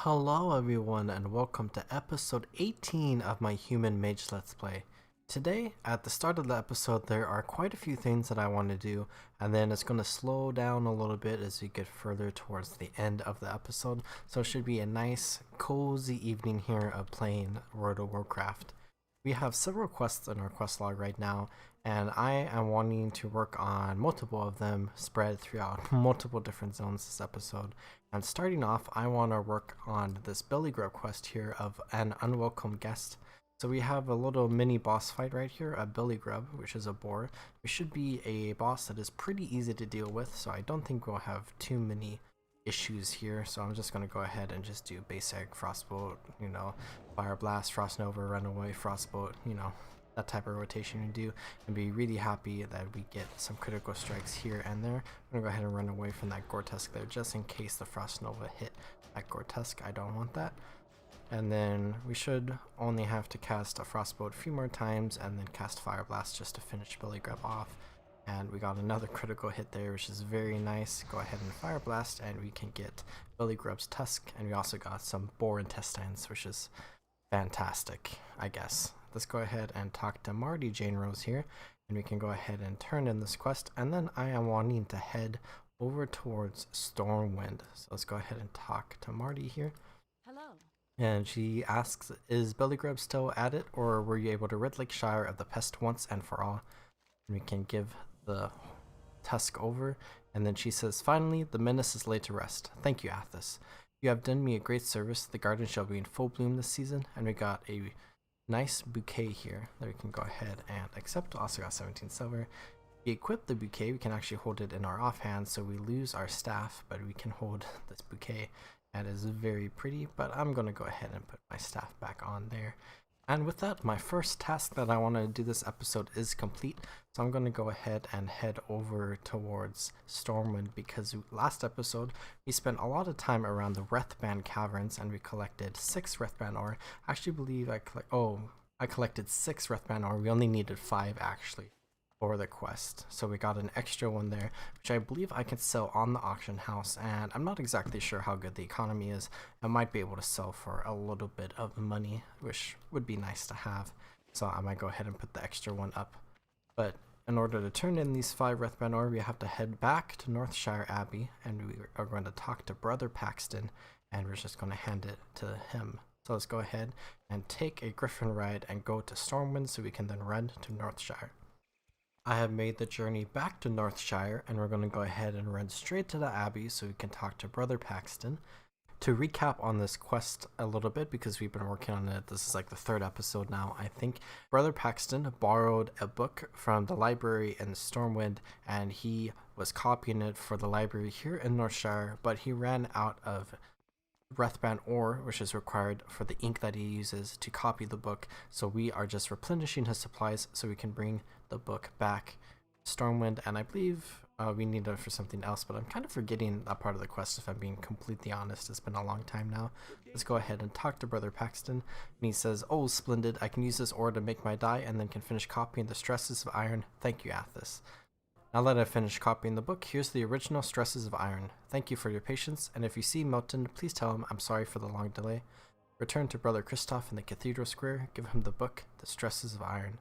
Hello everyone and welcome to episode 18 of my Human Mage Let's Play. Today, at the start of the episode, there are quite a few things that I want to do, and then it's going to slow down a little bit as we get further towards the end of the episode, so it should be a nice, cozy evening here of playing World of Warcraft. We have several quests in our quest log right now, and I am wanting to work on multiple of them spread throughout multiple different zones this episode. And starting off, I want to work on this belly grub quest here of an unwelcome guest. So we have a little mini boss fight right here, a belly grub, which is a boar. It should be a boss that is pretty easy to deal with, so I don't think we'll have too many issues here. So I'm just going to go ahead and just do basic frostbolt, fire blast, frost nova, runaway, frostbolt, that type of rotation you do, and be really happy that we get some critical strikes here and there. I'm gonna go ahead and run away from that Gore-Tusk there just in case the Frost Nova hit that Gore-Tusk. I don't want that. And then we should only have to cast a Frostbolt a few more times and then cast Fire Blast just to finish Belly Grub off. And we got another critical hit there, which is very nice. Go ahead and Fire Blast and we can get Belly Grub's Tusk, and we also got some Boar Intestines, which is fantastic, I guess. Let's go ahead and talk to Marty Jane Rose here, and we can go ahead and turn in this quest, and then I am wanting to head over towards Stormwind. So let's go ahead and talk to Marty here. Hello. And she asks, is Belly Grub still at it, or were you able to rid Lake Shire of the pest once and for all? And we can give the tusk over, and then she says, finally, the menace is laid to rest. Thank you, Athos. You have done me a great service. The garden shall be in full bloom this season, and we got a nice bouquet here that we can go ahead and accept. Also got 17 silver. We equip the bouquet, we can actually hold it in our offhand, so we lose our staff, but we can hold this bouquet. That is very pretty, but I'm going to go ahead and put my staff back on there. And with that, my first task that I want to do this episode is complete, so I'm going to go ahead and head over towards Stormwind, because last episode we spent a lot of time around the Wrathband Caverns and we collected 6 Wrathband ore. I actually believe I collected 6 Wrathband ore. We only needed 5 actually for the quest, so we got an extra one there, which I believe I can sell on the auction house, and I'm not exactly sure how good the economy is. I might be able to sell for a little bit of money, which would be nice to have, so I might go ahead and put the extra one up. But in order to turn in these 5 Wrathband ore, we have to head back to Northshire Abbey, and we are going to talk to Brother Paxton, and we're just going to hand it to him. So let's go ahead and take a griffin ride and go to Stormwind so we can then run to Northshire. I have made the journey back to Northshire, and we're going to go ahead and run straight to the Abbey so we can talk to Brother Paxton. To recap on this quest a little bit, because we've been working on it, this is like the 3rd episode now, I think. Brother Paxton borrowed a book from the library in Stormwind, and he was copying it for the library here in Northshire, but he ran out of Wrathband ore, which is required for the ink that he uses to copy the book, so we are just replenishing his supplies so we can bring the book back to Stormwind. And I believe we need it for something else, but I'm kind of forgetting that part of the quest, if I'm being completely honest. It's been a long time now. Let's go ahead and talk to Brother Paxton, and he says, oh splendid, I can use this ore to make my dye and then can finish copying the Stresses of Iron. Thank you, Athos. Now that I've finished copying the book, here's the original Stresses of Iron. Thank you for your patience, and if you see Milton, please tell him I'm sorry for the long delay. Return to Brother Christoph in the Cathedral Square, give him the book, the Stresses of Iron.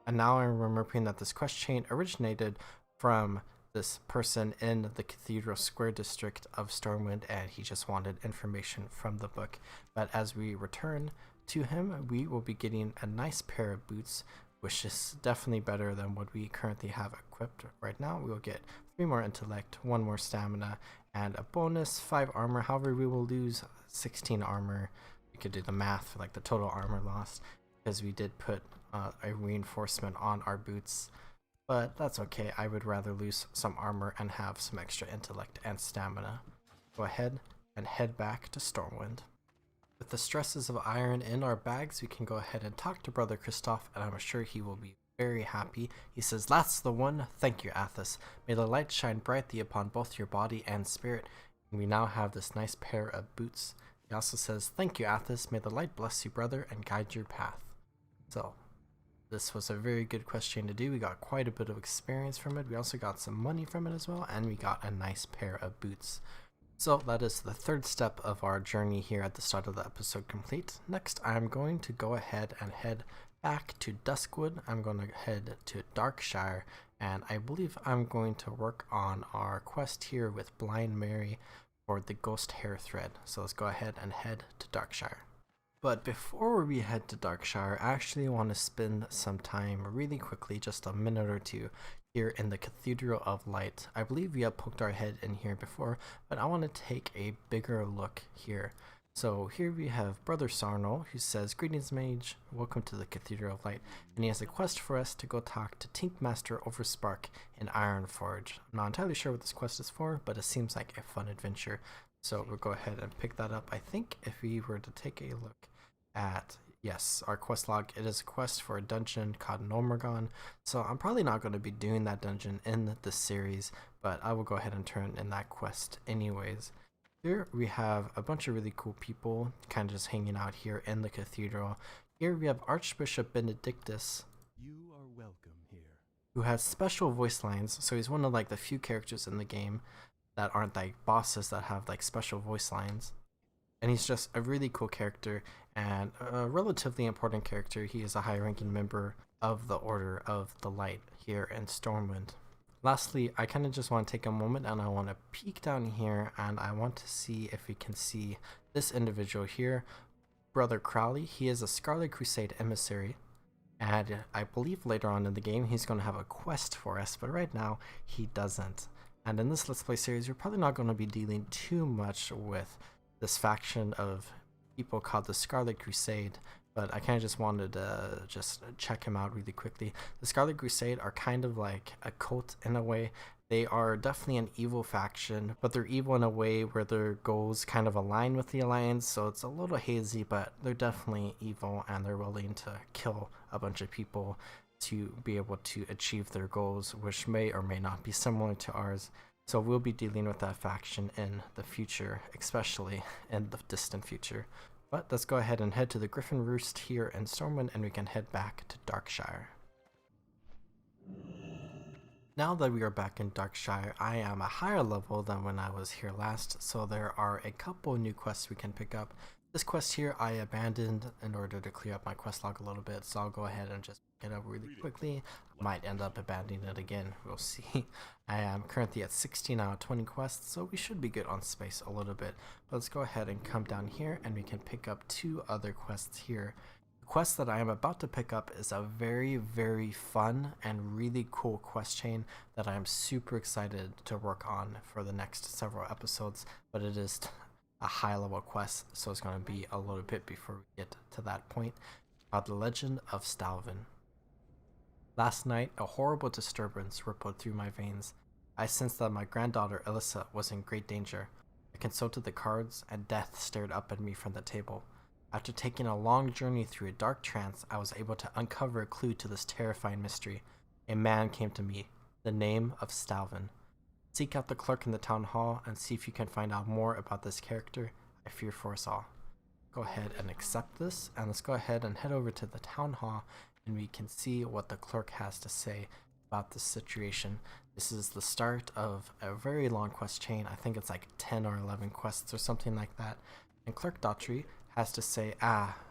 And now I'm remembering that this quest chain originated from this person in the Cathedral Square district of Stormwind, and he just wanted information from the book. But as we return to him, we will be getting a nice pair of boots, which is definitely better than what we currently have equipped right now. We will get 3 more intellect, 1 more stamina, and a bonus 5 armor. However, we will lose 16 armor. We could do the math for like the total armor lost, because we did put a reinforcement on our boots, but that's okay. I would rather lose some armor and have some extra intellect and stamina. Go ahead and head back to Stormwind. With the Stresses of Iron in our bags, we can go ahead and talk to Brother Christoph, and I'm sure he will be very happy. He says, that's the one. Thank you, Athos. May the light shine brightly upon both your body and spirit. And we now have this nice pair of boots. He also says, thank you, Athos. May the light bless you, brother, and guide your path. So this was a very good quest chain to do. We got quite a bit of experience from it. We also got some money from it as well, and we got a nice pair of boots. So that is the third step of our journey here at the start of the episode complete. Next, I'm going to go ahead and head back to Duskwood. I'm going to head to Darkshire, and I believe I'm going to work on our quest here with Blind Mary for the Ghost Hair Thread. So let's go ahead and head to Darkshire. But before we head to Darkshire, I actually want to spend some time really quickly, just a minute or two, here in the Cathedral of Light. I believe we have poked our head in here before, but I want to take a bigger look here. So here we have Brother Sarnal, who says, "Greetings, Mage. Welcome to the Cathedral of Light." And he has a quest for us to go talk to Tinkmaster Overspark in Ironforge. I'm not entirely sure what this quest is for, but it seems like a fun adventure. So we'll go ahead and pick that up. I think if we were to take a look at, yes, our quest log, it is a quest for a dungeon called Nomergon. So I'm probably not going to be doing that dungeon in this series, but I will go ahead and turn in that quest anyways. Here we have a bunch of really cool people kind of just hanging out here in the cathedral. Here we have Archbishop Benedictus. You are welcome here. Who has special voice lines. So he's one of like the few characters in the game that aren't like bosses that have like special voice lines. And he's just a really cool character and a relatively important character. He is a high-ranking member of the Order of the Light here in Stormwind. Lastly, I kind of just want to take a moment and I want to peek down here and I want to see if we can see this individual here, Brother Crowley. He is a Scarlet Crusade emissary, and I believe later on in the game he's going to have a quest for us, but right now he doesn't. And in this Let's Play series, we're probably not going to be dealing too much with this faction of people called the Scarlet Crusade, but I kind of just wanted to just check him out really quickly. The Scarlet Crusade are kind of like a cult in a way. They are definitely an evil faction, but they're evil in a way where their goals kind of align with the Alliance, so it's a little hazy, but they're definitely evil and they're willing to kill a bunch of people to be able to achieve their goals, which may or may not be similar to ours. So we'll be dealing with that faction in the future, especially in the distant future. But let's go ahead and head to the Griffin Roost here in Stormwind, and we can head back to Darkshire. Now that we are back in Darkshire, I am a higher level than when I was here last, so there are a couple new quests we can pick up. This quest here I abandoned in order to clear up my quest log a little bit, so I'll go ahead and just pick it up really quickly. I might end up abandoning it again, we'll see. I am currently at 16 out of 20 quests, so we should be good on space a little bit. But let's go ahead and come down here and we can pick up two other quests here. The quest that I am about to pick up is a very, very fun and really cool quest chain that I am super excited to work on for the next several episodes, but it is a high level quest, so it's going to be a little bit before we get to that point. The Legend of Stalvin. Last night, a horrible disturbance rippled through my veins. I sensed that my granddaughter Alyssa was in great danger. I consulted the cards, and death stared up at me from the table. After taking a long journey through a dark trance, I was able to uncover a clue to this terrifying mystery. A man came to me, the name of Stalvin. Seek out the clerk in the town hall and see if you can find out more about this character. I fear for us all. Go ahead and accept this, and let's go ahead and head over to the town hall and we can see what the clerk has to say about this situation. This is the start of a very long quest chain. I think it's like 10 or 11 quests or something like that. And Clerk Daughtry has to say,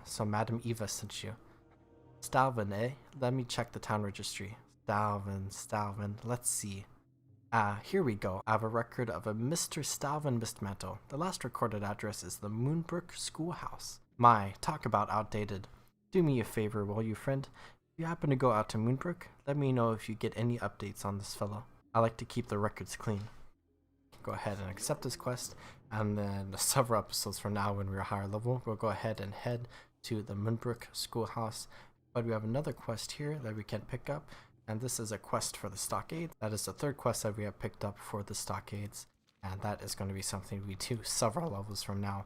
so Madam Eva sent you. Stalvin, eh? Let me check the town registry. Stalvin, let's see. Here we go. I have a record of a Mr. Stalvin Mistmantle. The last recorded address is the Moonbrook Schoolhouse. My, talk about outdated. Do me a favor, will you, friend? If you happen to go out to Moonbrook, let me know if you get any updates on this fellow. I like to keep the records clean. Go ahead and accept this quest, and then several episodes from now when we're higher level, we'll go ahead and head to the Moonbrook Schoolhouse. But we have another quest here that we can pick up, and this is a quest for the Stockades. That is the third quest that we have picked up for the Stockades, and that is going to be something we do several levels from now.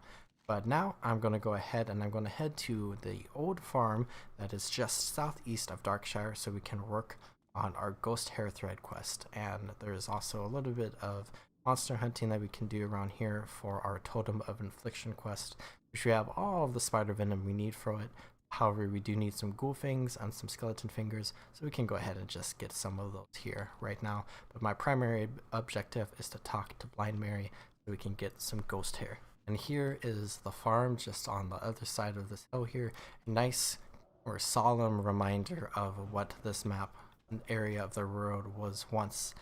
But now I'm going to go ahead and I'm going to head to the old farm that is just southeast of Darkshire so we can work on our Ghost Hair Thread quest. And there's also a little bit of monster hunting that we can do around here for our Totem of Infliction quest, which we have all of the spider venom we need for it. However, we do need some ghoul fangs and some skeleton fingers, so we can go ahead and just get some of those here right now. But my primary objective is to talk to Blind Mary so we can get some ghost hair. And here is the farm just on the other side of this hill here. A nice or solemn reminder of what this map, an area of the road, was once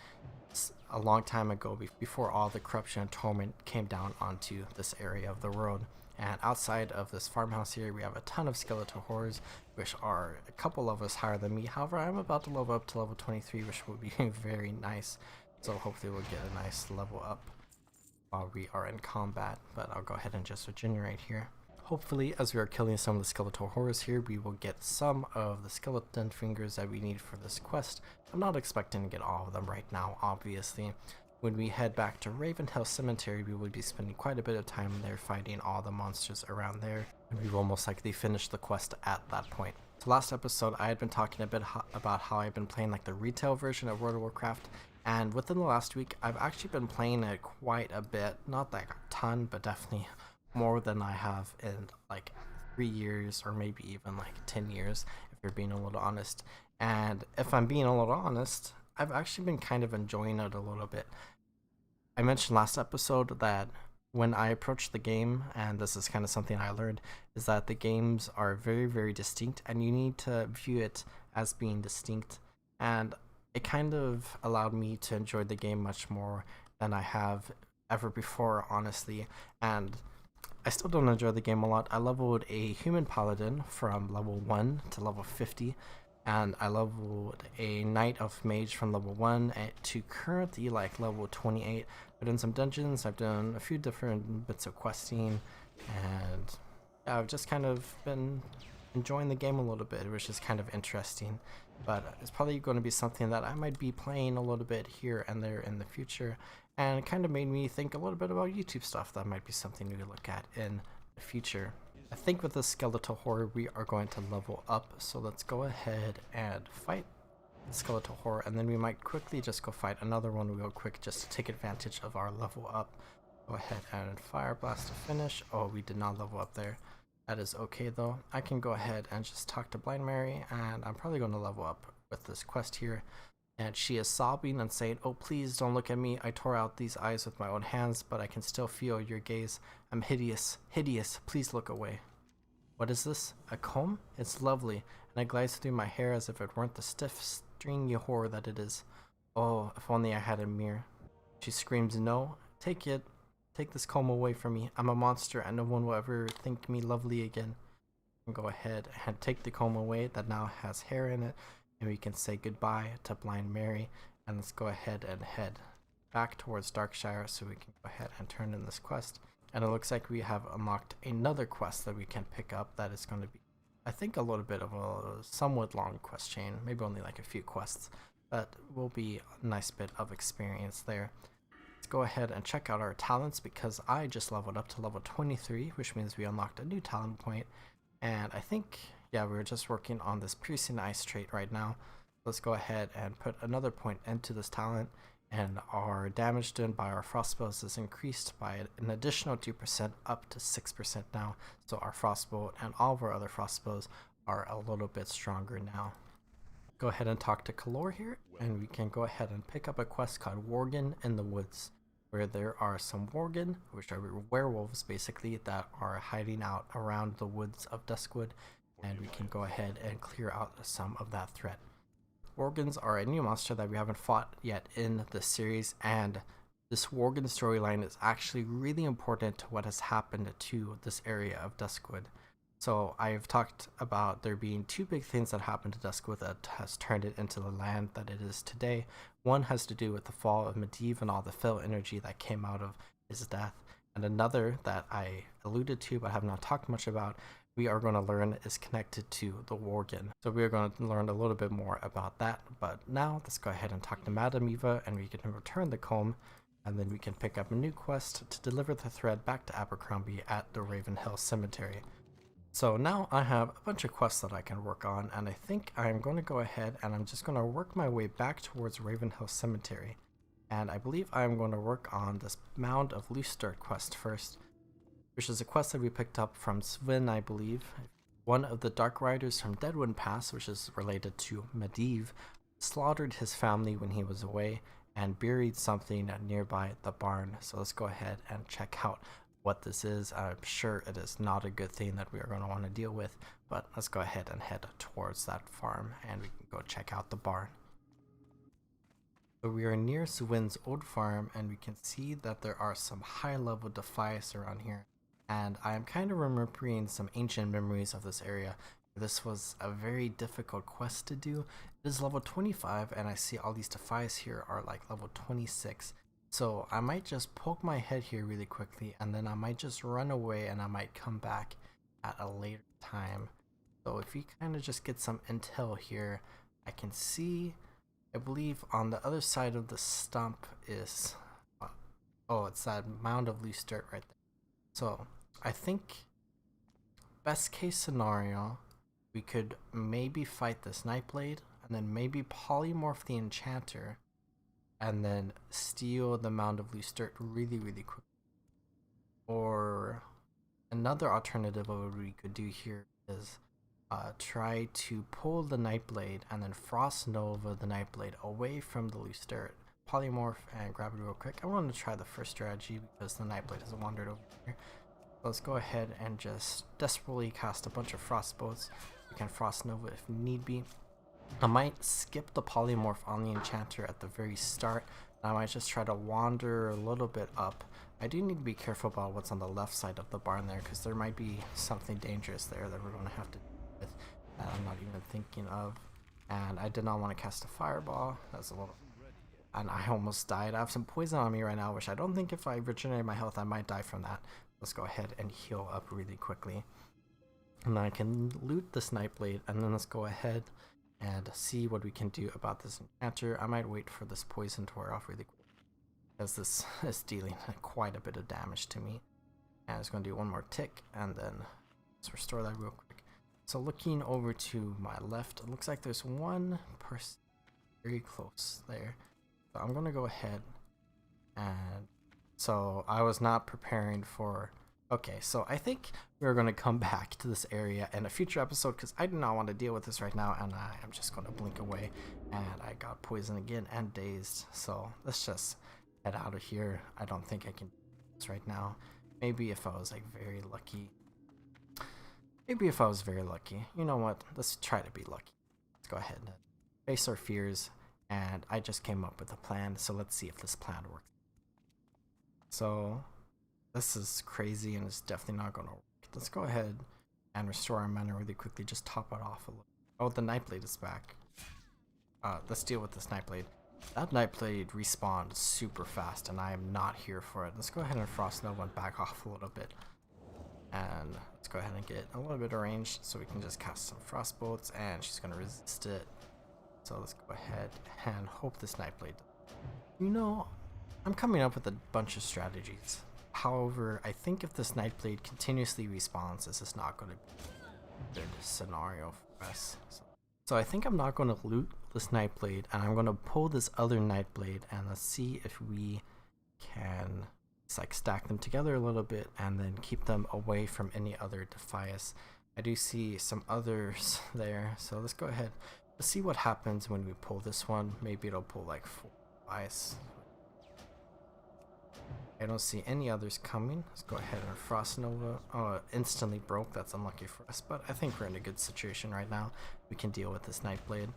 a long time ago, before all the corruption and torment came down onto this area of the world. And outside of this farmhouse here, we have a ton of skeletal horrors, which are a couple levels higher than me. However, I'm about to level up to level 23, which will be very nice. So hopefully we'll get a nice level up while we are in combat. But I'll go ahead and just regenerate here. Hopefully, as we are killing some of the skeletal horrors here, we will get some of the skeleton fingers that we need for this quest. I'm not expecting to get all of them right now, obviously. When we head back to Ravenhill Cemetery, we will be spending quite a bit of time there fighting all the monsters around there, and we will most likely finish the quest at that point. So last episode, I had been talking a bit about how I've been playing like the retail version of World of Warcraft, and within the last week, I've actually been playing it quite a bit. Not like a ton, but definitely more than I have in like 3 years, or maybe even like 10 years, if you're being a little honest. And if I'm being a little honest, I've actually been kind of enjoying it a little bit. I mentioned last episode that when I approach the game, and this is kind of something I learned, is that the games are very, very distinct, and you need to view it as being distinct. And it kind of allowed me to enjoy the game much more than I have ever before, honestly. And I still don't enjoy the game a lot. I leveled a human paladin from level 1 to level 50, and I leveled a knight of mage from level 1 to currently like level 28. I've done some dungeons, I've done a few different bits of questing, and yeah, I've just kind of been enjoying the game a little bit, which is kind of interesting. But it's probably going to be something that I might be playing a little bit here and there in the future, and it kind of made me think a little bit about YouTube stuff that might be something to look at in the future. I think with the skeletal horror we are going to level up, so let's go ahead and fight the skeletal horror, and then we might quickly just go fight another one real quick just to take advantage of our level up. Go ahead and fire blast to finish. Oh, we did not level up there. That is okay though. I can go ahead and just talk to Blind Mary, and I'm probably going to level up with this quest here. And she is sobbing and saying, "Oh, please don't look at me. I tore out these eyes with my own hands, but I can still feel your gaze. I'm hideous, hideous. Please look away." What is this? A comb? It's lovely, and it glides through my hair as if it weren't the stiff, stringy horror that it is. Oh, if only I had a mirror. She screams, "No, take it. Take this comb away from me. I'm a monster, and no one will ever think me lovely again." And go ahead and take the comb away that now has hair in it, and we can say goodbye to Blind Mary. And let's go ahead and head back towards Darkshire so we can go ahead and turn in this quest. And it looks like we have unlocked another quest that we can pick up that is going to be, I think, a little bit of a somewhat long quest chain, maybe only like a few quests, but will be a nice bit of experience there. Let's go ahead and check out our talents, because I just leveled up to level 23, which means we unlocked a new talent point. And I think, yeah, we're just working on this piercing ice trait right now. Let's go ahead and put another point into this talent, and our damage done by our frost spells is increased by an additional 2% up to 6% now. So our frostbolt and all of our other frost spells are a little bit stronger now. Go ahead and talk to Kalor here, and we can go ahead and pick up a quest called Worgen in the Woods, where there are some Worgen, which are werewolves basically, that are hiding out around the woods of Duskwood, and we can go ahead and clear out some of that threat. Worgens are a new monster that we haven't fought yet in this series, and this Worgen storyline is actually really important to what has happened to this area of Duskwood. So I've talked about there being two big things that happened to Duskwood that has turned it into the land that it is today. One has to do with the fall of Medivh and all the fell energy that came out of his death, and another that I alluded to but have not talked much about, we are going to learn is connected to the Worgen. So we are going to learn a little bit more about that, but now let's go ahead and talk to Madame Eva, and we can return the comb, and then we can pick up a new quest to deliver the thread back to Abercrombie at the Ravenhill Cemetery. So now I have a bunch of quests that I can work on, and I think I'm going to go ahead and I'm just going to work my way back towards Ravenhill Cemetery. And I believe I'm going to work on this Mound of Loose Dirt quest first, which is a quest that we picked up from Sven, I believe. One of the Dark Riders from Deadwind Pass, which is related to Medivh, slaughtered his family when he was away, and buried something nearby the barn. So let's go ahead and check out what this is. I'm sure it is not a good thing that we are going to want to deal with, but let's go ahead and head towards that farm and we can go check out the barn. So we are near Swin's old farm and we can see that there are some high level defias around here. And I am kind of remembering some ancient memories of this area. This was a very difficult quest to do. It is level 25 and I see all these defias here are like level 26. So I might just poke my head here really quickly and then I might just run away and I might come back at a later time. So if you kind of just get some intel here, I can see, I believe on the other side of the stump is, oh, it's that mound of loose dirt right there. So I think best case scenario, we could maybe fight this Nightblade and then maybe polymorph the enchanter and then steal the mound of loose dirt really quick. Or another alternative of what we could do here is try to pull the Nightblade and then Frost Nova the Nightblade away from the loose dirt, polymorph and grab it real quick. I want to try the first strategy because the Nightblade has wandered over here. So let's go ahead and just desperately cast a bunch of Frost Bolts. We can Frost Nova if need be. I might skip the polymorph on the enchanter at the very start. I might just try to wander a little bit up. I do need to be careful about what's on the left side of the barn there because there might be something dangerous there that we're going to have to deal with that I'm not even thinking of. And I did not want to cast a fireball. That's a little... And I almost died. I have some poison on me right now, which I don't think if I regenerate my health I might die from that. Let's go ahead and heal up really quickly. And then I can loot this Nightblade and then let's go ahead and see what we can do about this enchanter. I might wait for this poison to wear off really quick because this is dealing quite a bit of damage to me. And it's going to do one more tick and then let's restore that real quick. So looking over to my left, it looks like there's one person very close there. So I'm going to go ahead and... So I was not preparing for... Okay, so I think we're going to come back to this area in a future episode because I do not want to deal with this right now and I am just going to blink away and I got poisoned again and dazed. So let's just head out of here. I don't think I can do this right now. Maybe if I was like very lucky. Maybe if I was very lucky. You know what? Let's try to be lucky. Let's go ahead and face our fears and I just came up with a plan. So let's see if this plan works. So... this is crazy and it's definitely not going to work. Let's go ahead and restore our mana really quickly. Just top it off a little. Oh, the Nightblade is back. Let's deal with this Nightblade. That Nightblade respawned super fast and I am not here for it. Let's go ahead and Frost Nova and back off a little bit. And let's go ahead and get a little bit of range so we can just cast some Frost Bolts and she's going to resist it. So let's go ahead and hope this Nightblade... You know, I'm coming up with a bunch of strategies. However, I think if this Nightblade continuously respawns, this is not going to be a good scenario for us. So I think I'm not going to loot this Nightblade, and I'm going to pull this other Nightblade, and let's see if we can like stack them together a little bit, and then keep them away from any other defias. I do see some others there, so let's go ahead. Let's see what happens when we pull this one. Maybe it'll pull like 4 defias. I don't see any others coming. Let's go ahead and Frost Nova. Oh, it instantly broke. That's unlucky for us, but I think we're in a good situation right now. We can deal with this Nightblade.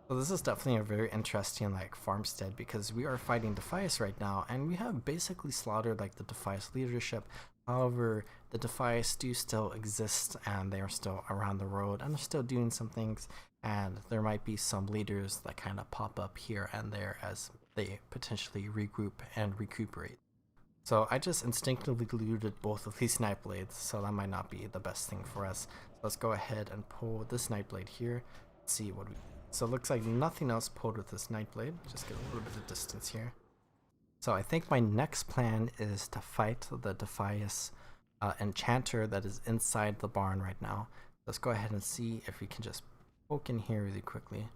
So this is definitely a very interesting like farmstead because we are fighting Defias right now and we have basically slaughtered like the Defias leadership. However, the Defias do still exist and they are still around the road and they're still doing some things, and there might be some leaders that kind of pop up here and there as they potentially regroup and recuperate. So I just instinctively looted both of these Nightblades, so that might not be the best thing for us. So let's go ahead and pull this Nightblade here. Let's see what we... So it looks like nothing else pulled with this Nightblade. Just get a little bit of distance here. So I think my next plan is to fight the Defias enchanter that is inside the barn right now. Let's go ahead and see if we can just poke in here really quickly.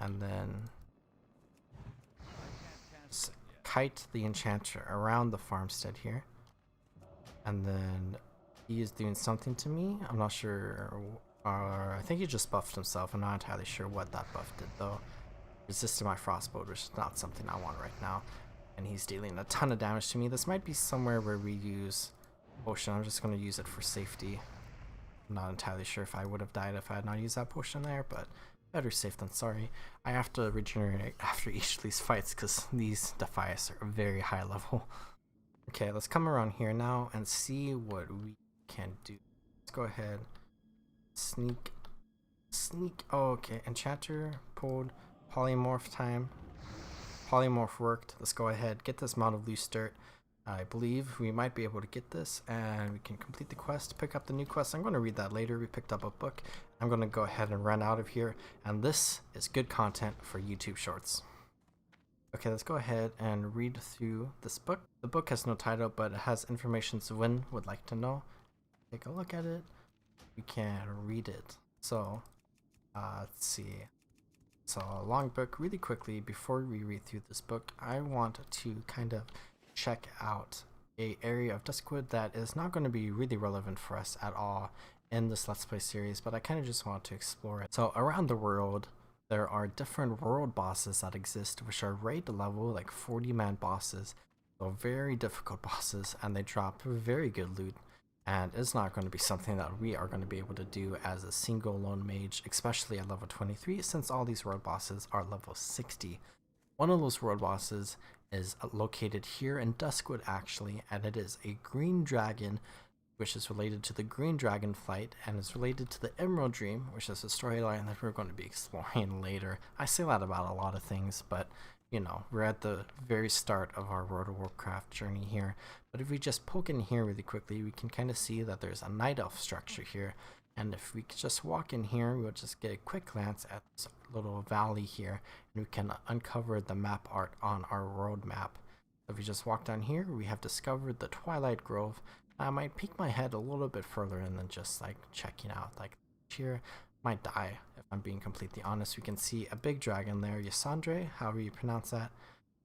And then... kite the enchanter around the farmstead here, and then he is doing something to me. I'm not sure, I think he just buffed himself. I'm not entirely sure what that buff did though. resisting my frostbolt, which is not something I want right now. And he's dealing a ton of damage to me. This might be somewhere where we use potion. I'm just going to use it for safety. I'm not entirely sure if I would have died if I had not used that potion there, but better safe than sorry. I have to regenerate after each of these fights because these Defias are very high level. Okay, let's come around here now and see what we can do. Let's go ahead. Sneak. Oh, okay. Enchanter pulled. Polymorph time. Polymorph worked. Let's go ahead. Get this mound of loose dirt. I believe we might be able to get this and we can complete the quest, pick up the new quest. I'm going to read that later. We picked up a book. I'm going to go ahead and run out of here. And this is good content for YouTube Shorts. Okay, let's go ahead and read through this book. The book has no title, but it has information Swin would like to know. Take a look at it. We can read it. So, let's see. So, a long book. Really quickly, before we read through this book, I want to kind of check out a area of Duskwood that is not going to be really relevant for us at all in this Let's Play series, but I kind of just want to explore it. So around the world, there are different world bosses that exist, which are raid level, like 40-man bosses. So very difficult bosses, and they drop very good loot. And it's not going to be something that we are going to be able to do as a single lone mage, especially at level 23, since all these world bosses are level 60. One of those world bosses is located here in Duskwood actually, and it is a green dragon, which is related to the green dragon flight, and is related to the Emerald Dream, which is a storyline that we're going to be exploring later. I say that about a lot of things, but you know, we're at the very start of our World of Warcraft journey here. But if we just poke in here really quickly, we can kind of see that there's a night elf structure here. And if we just walk in here, we'll just get a quick glance at this little valley here, and we can uncover the map art on our world map. If we just walk down here, we have discovered the Twilight Grove. I might peek my head a little bit further and then just like checking out like here. Might die if I'm being completely honest. We can see a big dragon there, Yasandre, however you pronounce that.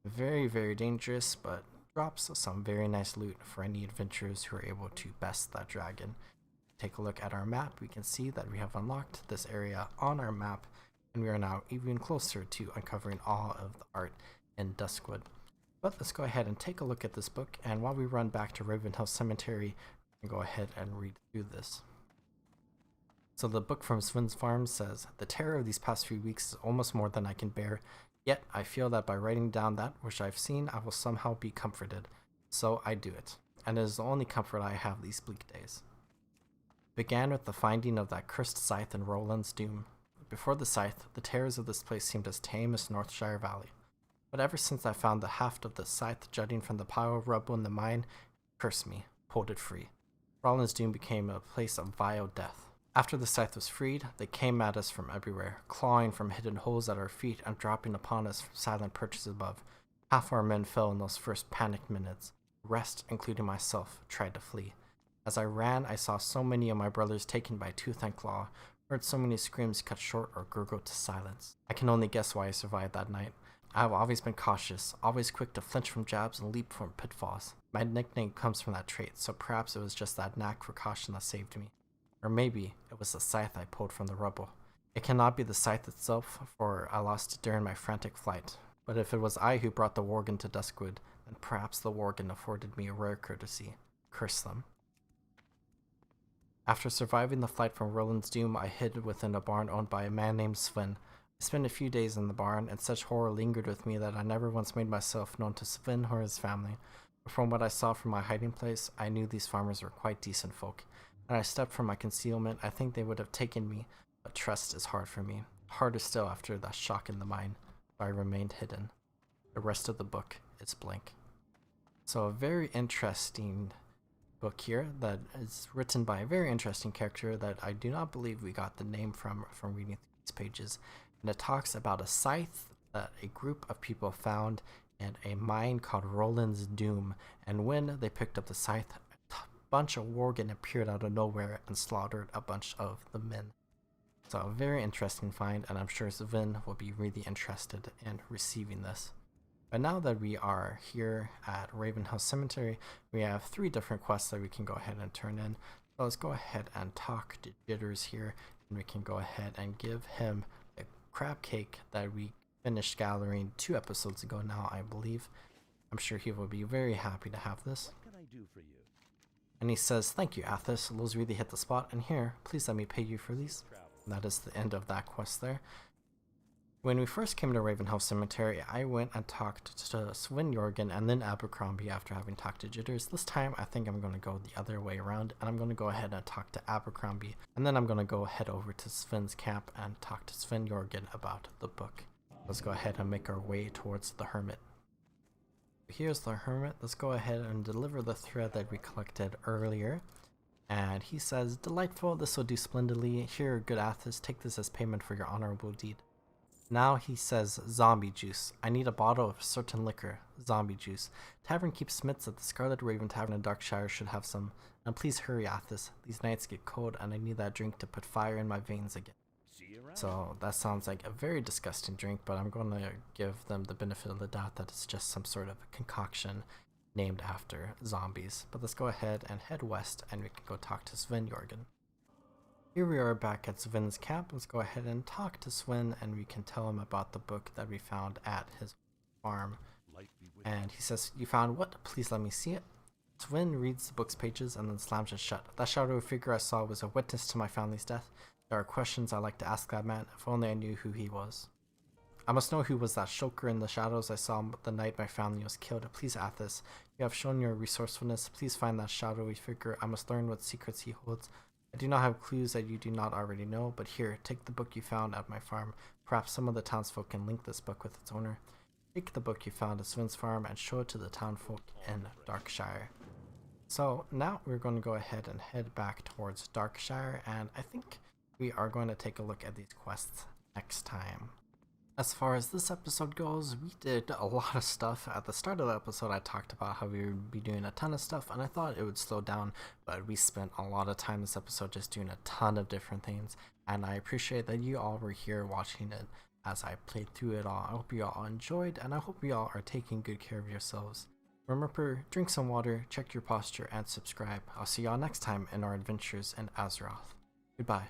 Very, very dangerous, but drops some very nice loot for any adventurers who are able to best that dragon. Take a look at our map. We can see that we have unlocked this area on our map, and we are now even closer to uncovering all of the art in Duskwood. But let's go ahead and take a look at this book, and while we run back to Ravenhill Cemetery, we can go ahead and read through this. So the book from Swin's Farm says, "The terror of these past few weeks is almost more than I can bear, yet I feel that by writing down that which I've seen, I will somehow be comforted. So I do it, and it is the only comfort I have these bleak days. It began with the finding of that cursed scythe in Roland's Doom. Before the scythe, the terrors of this place seemed as tame as Northshire Valley. But ever since I found the haft of the scythe jutting from the pile of rubble in the mine, it cursed me, pulled it free. Roland's Doom became a place of vile death. After the scythe was freed, they came at us from everywhere, clawing from hidden holes at our feet and dropping upon us from silent perches above. Half our men fell in those first panicked minutes. The rest, including myself, tried to flee. As I ran, I saw so many of my brothers taken by tooth and claw, heard so many screams cut short or gurgled to silence. I can only guess why I survived that night. I have always been cautious, always quick to flinch from jabs and leap from pitfalls. My nickname comes from that trait, so perhaps it was just that knack for caution that saved me. Or maybe it was the scythe I pulled from the rubble. It cannot be the scythe itself, for I lost it during my frantic flight. But if it was I who brought the Worgen to Duskwood, then perhaps the Worgen afforded me a rare courtesy. Curse them." After surviving the flight from Roland's Doom, I hid within a barn owned by a man named Svin. I spent a few days in the barn, and such horror lingered with me that I never once made myself known to Svin or his family. But from what I saw from my hiding place, I knew these farmers were quite decent folk. When I stepped from my concealment, I think they would have taken me, but trust is hard for me. Harder still after that shock in the mine, so I remained hidden. The rest of the book is blank. So a very interesting book here that is written by a very interesting character that I do not believe we got the name from reading these pages. And it talks about a scythe that a group of people found in a mine called Roland's Doom. And when they picked up the scythe, bunch of Worgen appeared out of nowhere and slaughtered a bunch of the men. So a very interesting find, and I'm sure Svin will be really interested in receiving this. But now that we are here at Ravenhill Cemetery, we have 3 different quests that we can go ahead and turn in. So let's go ahead and talk to Jitters here, and we can go ahead and give him the crab cake that we finished gathering 2 episodes ago now, I believe. I'm sure he will be very happy to have this. What can I do for you? And he says, "Thank you, Athos. Those really hit the spot. And here, please let me pay you for these." And that is the end of that quest there. When we first came to Ravenhouse Cemetery, I went and talked to Sven Yorgen and then Abercrombie after having talked to Jitters. This time, I think I'm going to go the other way around, and I'm going to go ahead and talk to Abercrombie, and then I'm going to go head over to Sven's camp and talk to Sven Yorgen about the book. Let's go ahead and make our way towards the Hermit. Here's the Hermit. Let's go ahead and deliver the thread that we collected earlier. And he says, "Delightful, this will do splendidly. Here, good Athos, take this as payment for your honorable deed." Now he says, "Zombie juice. I need a bottle of certain liquor. Zombie juice. Tavern keeps Smith's at the Scarlet Raven Tavern in Darkshire should have some. And please hurry, Athos. These nights get cold and I need that drink to put fire in my veins again." So that sounds like a very disgusting drink, but I'm going to give them the benefit of the doubt that it's just some sort of concoction named after zombies. But let's go ahead and head west and we can go talk to Sven Yorgen. Here we are back at Sven's camp. Let's go ahead and talk to Sven and we can tell him about the book that we found at his farm. And he says, "You found what? Please let me see it." Sven reads the book's pages and then slams it shut. "That shadowy figure I saw was a witness to my family's death. There are questions I like to ask that man, if only I knew who he was. I must know who was that shulker in the shadows I saw the night my family was killed. Please, Athos, you have shown your resourcefulness. Please find that shadowy figure. I must learn what secrets he holds. I do not have clues that you do not already know, but here, take the book you found at my farm. Perhaps some of the townsfolk can link this book with its owner. Take the book you found at Sven's farm and show it to the townfolk in Darkshire." So now we're going to go ahead and head back towards Darkshire, and I think we are going to take a look at these quests next time. As far as this episode goes, we did a lot of stuff. At the start of the episode, I talked about how we would be doing a ton of stuff, and I thought it would slow down, but we spent a lot of time this episode just doing a ton of different things, and I appreciate that you all were here watching it as I played through it all. I hope you all enjoyed, and I hope you all are taking good care of yourselves. Remember, drink some water, check your posture, and subscribe. I'll see y'all next time in our adventures in Azeroth. Goodbye.